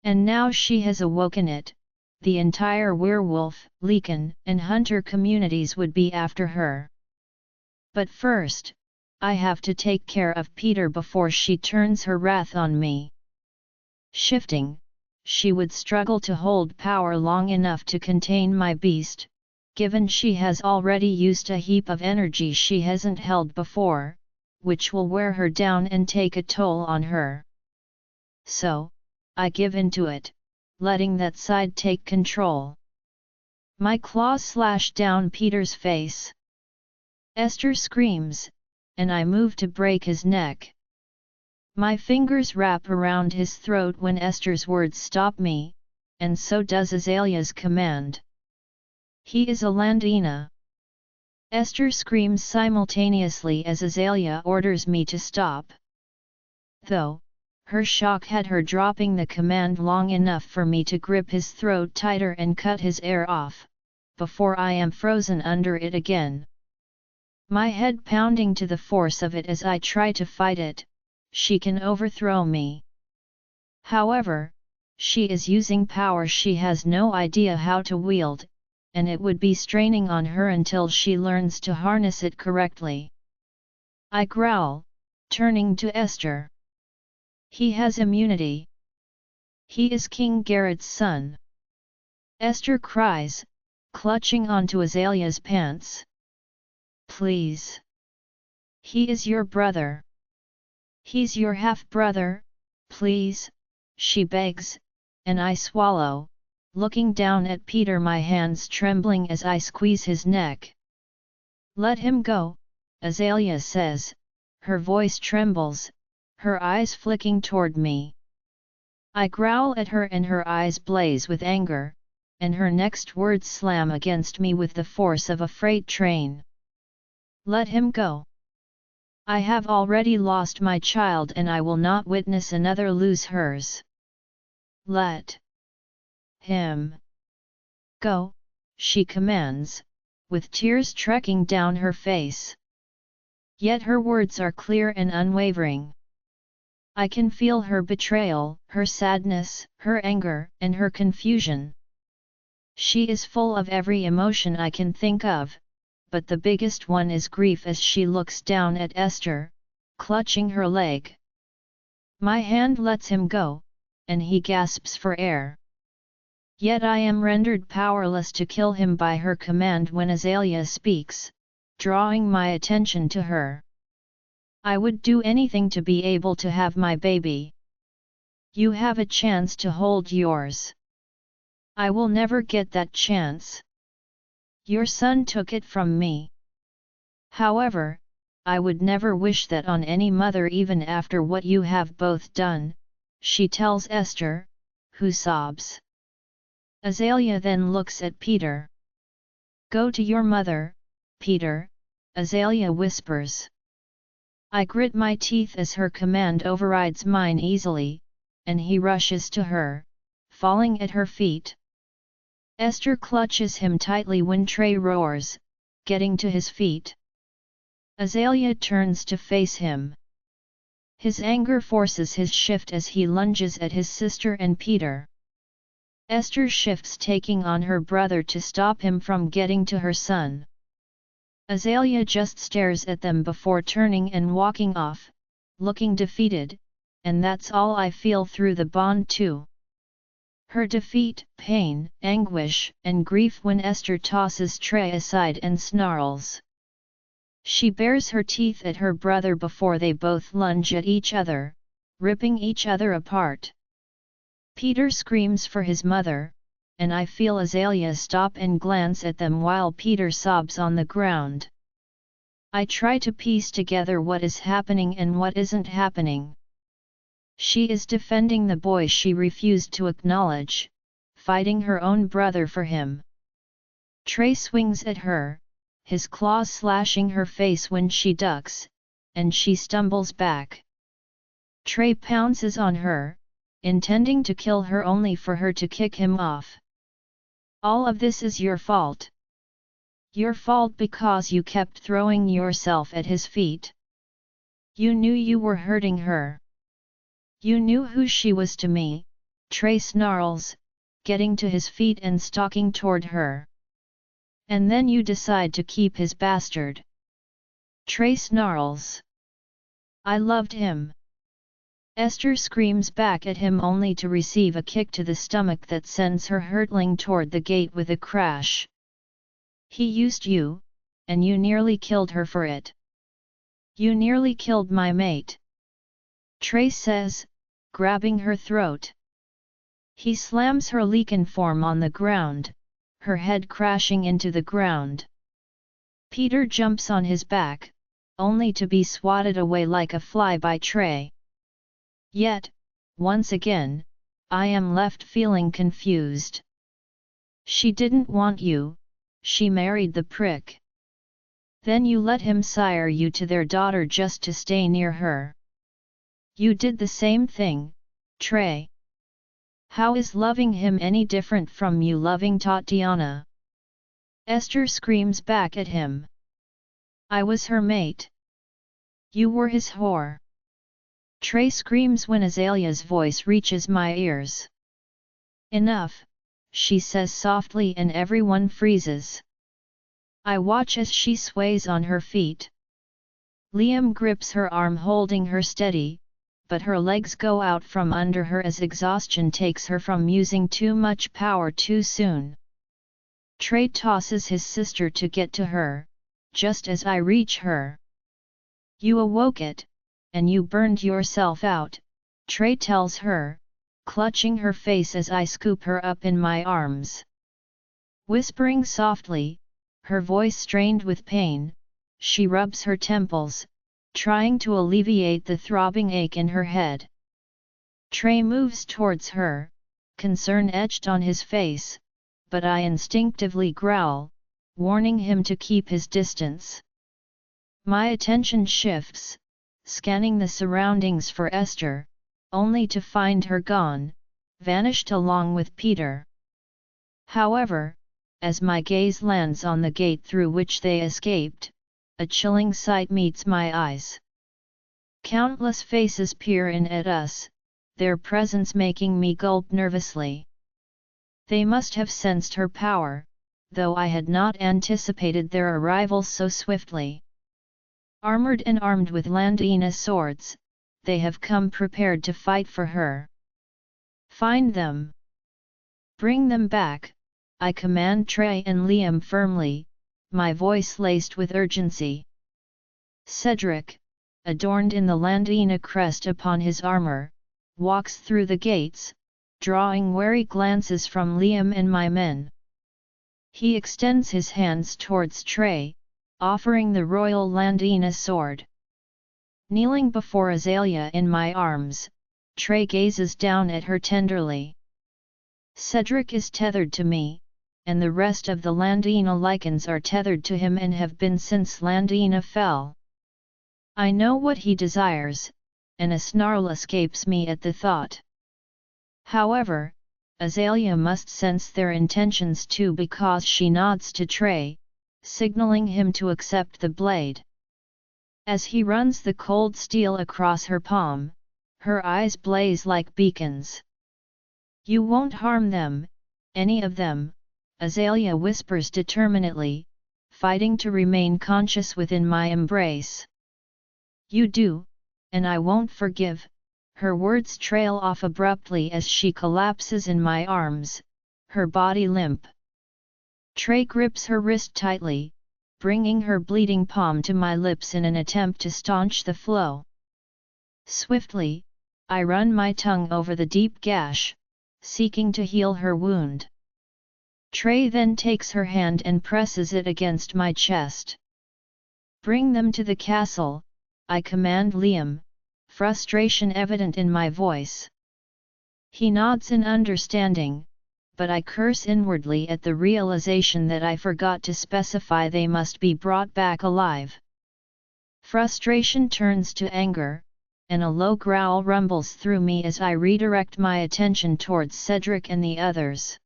And now she has awoken it, the entire werewolf, Lycan, and hunter communities would be after her. But first, I have to take care of Peter before she turns her wrath on me. Shifting, she would struggle to hold power long enough to contain my beast, given she has already used a heap of energy she hasn't held before, which will wear her down and take a toll on her. So, I give in to it, letting that side take control. My claws slash down Peter's face. Esther screams, and I move to break his neck. My fingers wrap around his throat when Esther's words stop me, and so does Azalea's command. He is a Landina. Esther screams simultaneously as Azalea orders me to stop. Though, her shock had her dropping the command long enough for me to grip his throat tighter and cut his air off, before I am frozen under it again. My head pounding to the force of it as I try to fight it. She can overthrow me. However, she is using power she has no idea how to wield, and it would be straining on her until she learns to harness it correctly. I growl, turning to Esther. He has immunity. He is King Garrett's son. Esther cries, clutching onto Azalea's pants. Please. He is your brother. He's your half-brother, please, she begs, and I swallow, looking down at Peter, my hands trembling as I squeeze his neck. Let him go, Azalea says, her voice trembles, her eyes flicking toward me. I growl at her and her eyes blaze with anger, and her next words slam against me with the force of a freight train. Let him go. I have already lost my child and I will not witness another lose hers. Let him go, she commands, with tears trekking down her face. Yet her words are clear and unwavering. I can feel her betrayal, her sadness, her anger, and her confusion. She is full of every emotion I can think of, but the biggest one is grief as she looks down at Esther, clutching her leg. My hand lets him go, and he gasps for air. Yet I am rendered powerless to kill him by her command when Azalea speaks, drawing my attention to her. I would do anything to be able to have my baby. You have a chance to hold yours. I will never get that chance. Your son took it from me. However, I would never wish that on any mother even after what you have both done, she tells Esther, who sobs. Azalea then looks at Peter. Go to your mother, Peter, Azalea whispers. I grit my teeth as her command overrides mine easily, and he rushes to her, falling at her feet. Esther clutches him tightly when Trey roars, getting to his feet. Azalea turns to face him. His anger forces his shift as he lunges at his sister and Peter. Esther shifts, taking on her brother to stop him from getting to her son. Azalea just stares at them before turning and walking off, looking defeated, and that's all I feel through the bond too. Her defeat, pain, anguish, and grief when Esther tosses Trey aside and snarls. She bares her teeth at her brother before they both lunge at each other, ripping each other apart. Peter screams for his mother, and I feel Azalea stop and glance at them while Peter sobs on the ground. I try to piece together what is happening and what isn't happening. She is defending the boy she refused to acknowledge, fighting her own brother for him. Trey swings at her, his claws slashing her face when she ducks, and she stumbles back. Trey pounces on her, intending to kill her only for her to kick him off. All of this is your fault. Your fault because you kept throwing yourself at his feet. You knew you were hurting her. You knew who she was to me, Trey snarls, getting to his feet and stalking toward her. And then you decide to keep his bastard. Trey snarls. I loved him. Esther screams back at him only to receive a kick to the stomach that sends her hurtling toward the gate with a crash. He used you, and you nearly killed her for it. You nearly killed my mate. Trey says, grabbing her throat. He slams her lichen form on the ground, her head crashing into the ground. Peter jumps on his back, only to be swatted away like a fly by Trey. Yet, once again, I am left feeling confused. She didn't want you, she married the prick. Then you let him sire you to their daughter just to stay near her. You did the same thing, Trey. How is loving him any different from you loving Tatiana? Esther screams back at him. I was her mate. You were his whore. Trey screams when Azalea's voice reaches my ears. Enough, she says softly, and everyone freezes. I watch as she sways on her feet. Liam grips her arm, holding her steady, but her legs go out from under her as exhaustion takes her from using too much power too soon. Trey tosses his sister to get to her, just as I reach her. You awoke it, and you burned yourself out, Trey tells her, clutching her face as I scoop her up in my arms. Whispering softly, her voice strained with pain, she rubs her temples, trying to alleviate the throbbing ache in her head. Trey moves towards her, concern etched on his face, but I instinctively growl, warning him to keep his distance. My attention shifts, scanning the surroundings for Esther, only to find her gone, vanished along with Peter. However, as my gaze lands on the gate through which they escaped, a chilling sight meets my eyes. Countless faces peer in at us, their presence making me gulp nervously. They must have sensed her power, though I had not anticipated their arrival so swiftly. Armored and armed with Landina swords, they have come prepared to fight for her. Find them. Bring them back, I command Trey and Liam firmly, my voice laced with urgency. Cedric, adorned in the Landina crest upon his armor, walks through the gates, drawing wary glances from Liam and my men. He extends his hands towards Trey, offering the royal Landina sword. Kneeling before Azalea in my arms, Trey gazes down at her tenderly. Cedric is tethered to me, and the rest of the Landina Lycans are tethered to him and have been since Landina fell. I know what he desires, and a snarl escapes me at the thought. However, Azalea must sense their intentions too because she nods to Trey, signaling him to accept the blade. As he runs the cold steel across her palm, her eyes blaze like beacons. You won't harm them, any of them, Azalea whispers determinedly, fighting to remain conscious within my embrace. You do, and I won't forgive. Her words trail off abruptly as she collapses in my arms, her body limp. Trey grips her wrist tightly, bringing her bleeding palm to my lips in an attempt to staunch the flow. Swiftly, I run my tongue over the deep gash, seeking to heal her wound. Trey then takes her hand and presses it against my chest. Bring them to the castle, I command Liam, frustration evident in my voice. He nods in understanding, but I curse inwardly at the realization that I forgot to specify they must be brought back alive. Frustration turns to anger, and a low growl rumbles through me as I redirect my attention towards Cedric and the others.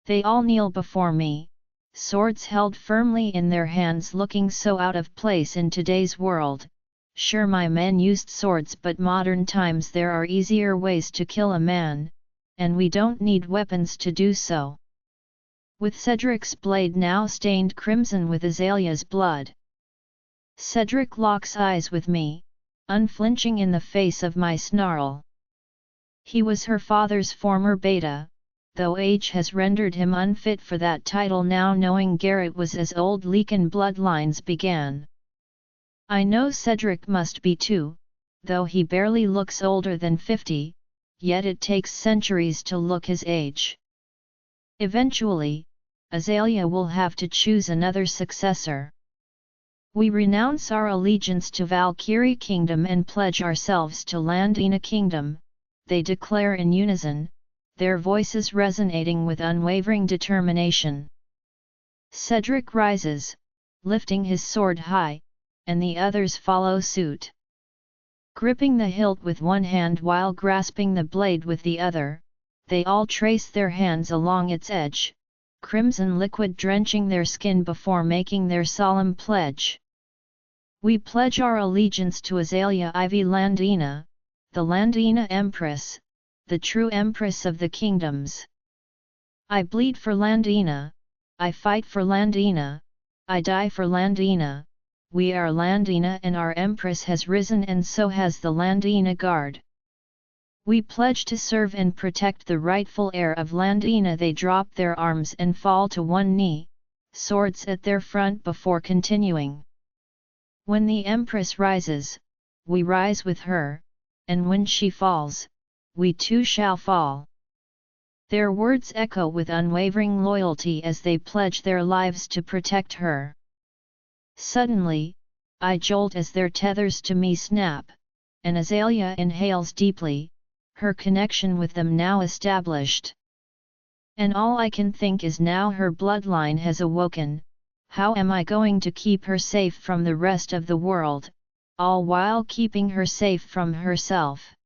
They all kneel before me, swords held firmly in their hands, looking so out of place in today's world. Sure, my men used swords, but modern times there are easier ways to kill a man, and we don't need weapons to do so. With Cedric's blade now stained crimson with Azalea's blood. Cedric locks eyes with me, unflinching in the face of my snarl. He was her father's former beta, though age has rendered him unfit for that title now, knowing Garrett was as old Lycan bloodlines began. I know Cedric must be too, though he barely looks older than 50, yet it takes centuries to look his age. Eventually, Azalea will have to choose another successor. We renounce our allegiance to Valkyrie Kingdom and pledge ourselves to Landina Kingdom, they declare in unison, their voices resonating with unwavering determination. Cedric rises, lifting his sword high, and the others follow suit. Gripping the hilt with one hand while grasping the blade with the other, they all trace their hands along its edge, crimson liquid drenching their skin before making their solemn pledge. We pledge our allegiance to Azalea Ivy Landina, the Landina Empress, the true Empress of the Kingdoms. I bleed for Landina, I fight for Landina, I die for Landina. We are Landina and our Empress has risen, and so has the Landina Guard. We pledge to serve and protect the rightful heir of Landina. They drop their arms and fall to one knee, swords at their front before continuing. When the Empress rises, we rise with her, and when she falls, we too shall fall. Their words echo with unwavering loyalty as they pledge their lives to protect her. Suddenly, I jolt as their tethers to me snap, and Azalea inhales deeply, her connection with them now established. And all I can think is now her bloodline has awoken. How am I going to keep her safe from the rest of the world, all while keeping her safe from herself?